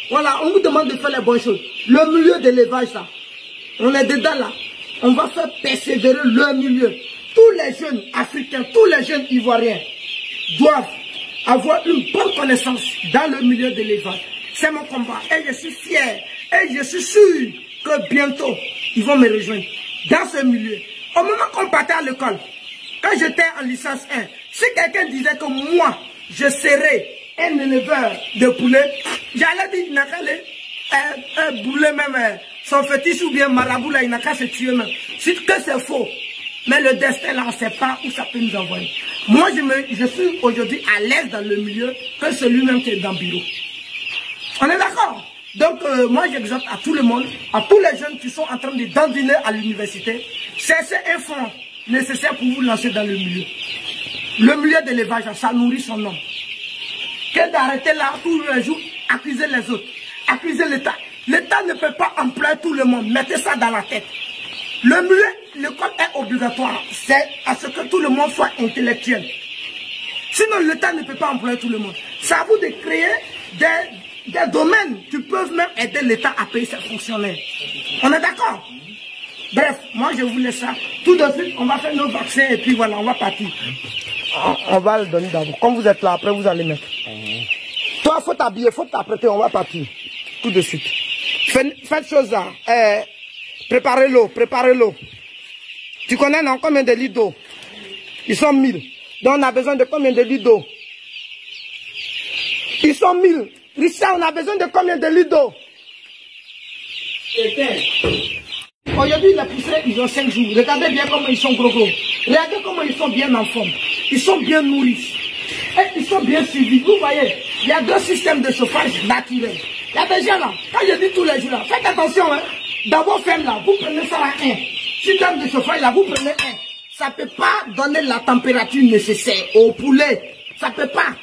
Voilà, on vous demande de faire les bonnes choses. Le milieu d'élevage, ça, on est dedans là. On va faire persévérer le milieu. Tous les jeunes africains, tous les jeunes ivoiriens doivent avoir une bonne connaissance dans le milieu de l'élevage. C'est mon combat et je suis fier et je suis sûr que bientôt ils vont me rejoindre dans ce milieu. Au moment qu'on partait à l'école, quand j'étais en licence 1, si quelqu'un disait que moi je serais un éleveur de poulets, j'allais dire il n'a qu'à un boulet même, son fétiche ou bien marabout là, il n'a qu'à se tuer même. C'est que c'est faux. Mais le destin là, on ne sait pas où ça peut nous envoyer. Moi, je suis aujourd'hui à l'aise dans le milieu que celui-même qui est dans le bureau. On est d'accord? Donc, moi, j'exhorte à tout le monde, à tous les jeunes qui sont en train de dandiner à l'université, cherchez un fonds nécessaire pour vous lancer dans le milieu. Le milieu de l'élevage, ça nourrit son homme. Que d'arrêter là, tous les jours, accuser les autres, accuser l'État. L'État ne peut pas employer tout le monde. Mettez ça dans la tête. Le milieu, l'école est obligatoire. C'est à ce que tout le monde soit intellectuel. Sinon, l'État ne peut pas employer tout le monde. C'est à vous de créer des domaines qui peuvent même aider l'État à payer ses fonctionnaires. On est d'accord? Bref, moi je vous laisse ça. Tout de suite, on va faire nos vaccins et puis voilà, on va partir. On va le donner d'abord. Comme vous êtes là, après vous allez mettre. Toi, il faut t'habiller, il faut t'apprêter, on va partir. Tout de suite. Faites chose là. Préparez l'eau, préparez l'eau. Tu connais non, combien de litres d'eau? Ils sont 1000. Donc on a besoin de combien de litres d'eau? Ils sont 1000. Richard, on a besoin de combien de litres d'eau? Aujourd'hui, les poussins, ils ont 5 jours. Regardez bien comment ils sont gros. Regardez comment ils sont bien en forme. Ils sont bien nourris. Et ils sont bien suivis. Vous voyez, il y a 2 systèmes de chauffage naturels. Il y a des gens là, quand je dis tous les jours là, faites attention, hein. Dans vos fermes là, vous prenez ça à 1. Système de chauffage là, vous prenez 1. Ça ne peut pas donner la température nécessaire au poulet. Ça ne peut pas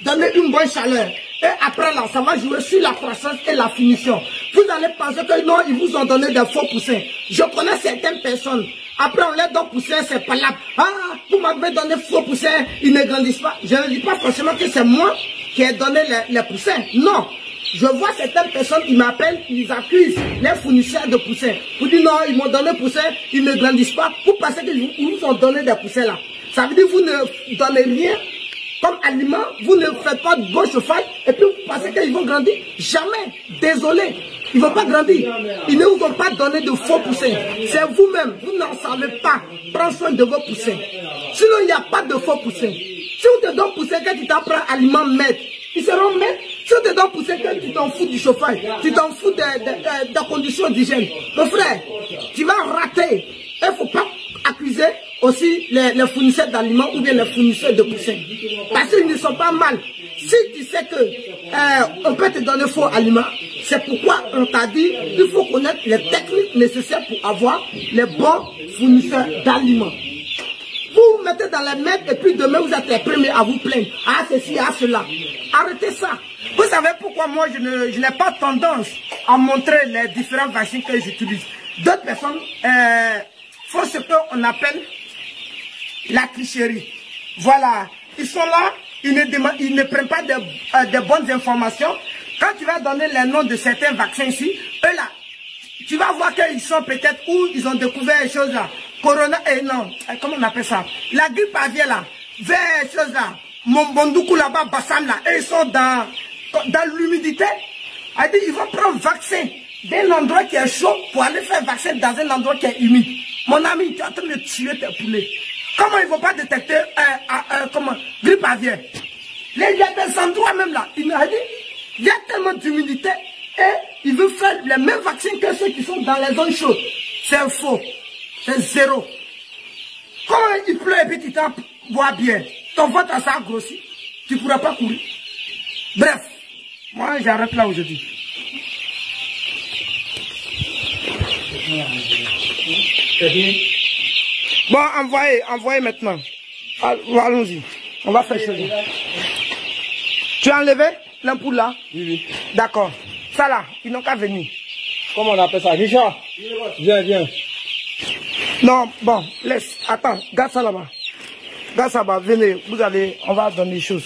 donner une bonne chaleur. Et après là, ça va jouer sur la croissance et la finition. Vous allez penser que non, ils vous ont donné des faux poussins. Je connais certaines personnes. Après, on leur donne poussins, c'est pas là. Ah, vous m'avez donné faux poussins, ils ne grandissent pas. Je ne dis pas forcément que c'est moi qui ai donné les poussins. Non. Je vois certaines personnes, ils m'appellent, ils accusent les fournisseurs de poussins. Vous dites non, ils m'ont donné poussins, ils ne grandissent pas. Vous pensez qu'ils vous ont donné des poussins là. Ça veut dire que vous ne donnez rien comme aliment, vous ne faites pas de bon chauffage, et puis vous pensez qu'ils vont grandir. Jamais. Désolé. Ils ne vont pas grandir. Ils ne vous ont pas donné de faux poussins. C'est vous-même. Vous n'en savez pas. Prends soin de vos poussins. Sinon, il n'y a pas de faux poussins. Si on te donne poussins, quand tu t'en prends aliment maître, ils seront maîtres. Si on te donne poussins, quand tu t'en fous du chauffage, tu t'en fous des conditions d'hygiène. Mon frère, tu vas rater. Il ne faut pas accuser aussi les fournisseurs d'aliments ou bien les fournisseurs de poussins. Parce qu'ils ne sont pas mal. Si tu sais que on peut te donner faux aliments, c'est pourquoi on t'a dit qu'il faut connaître les techniques nécessaires pour avoir les bons fournisseurs d'aliments. Vous vous mettez dans les mètres et puis demain vous êtes les premiers à vous plaindre. Ah ceci, ah cela. Arrêtez ça. Vous savez pourquoi moi je n'ai pas tendance à montrer les différents vaccins que j'utilise. D'autres personnes font ce qu'on appelle la tricherie. Voilà. Ils sont là, ils ne prennent pas de bonnes informations. Quand tu vas donner les noms de certains vaccins ici, eux là, tu vas voir qu'ils sont peut-être où ils ont découvert les choses là. Corona, non, comment on appelle ça? La grippe aviaire là, vers les choses là. Mombondoukou là-bas, Bassam là, et ils sont dans l'humidité. Ils vont prendre vaccin d'un endroit qui est chaud pour aller faire vaccin dans un endroit qui est humide. Mon ami, tu es en train de tuer tes poulets. Comment ils ne vont pas détecter grippe aviaire? Il y a des endroits même là, il y a tellement d'humidité et ils veulent faire les mêmes vaccins que ceux qui sont dans les zones chaudes. C'est faux. C'est zéro. Comment il pleut et puis tu t'en bois bien? Ton ventre ça a grossi. Tu ne pourras pas courir. Bref, moi j'arrête là aujourd'hui. Bon, envoyez maintenant. Allons-y. On va faire chose. Tu as enlevé l'ampoule là? Oui, oui. D'accord. Ça là, ils n'ont qu'à venir. Comment on appelle ça? Richard? Viens. Non, bon, laisse. Attends, garde ça là-bas. Garde ça là-bas. Venez, on va donner des choses.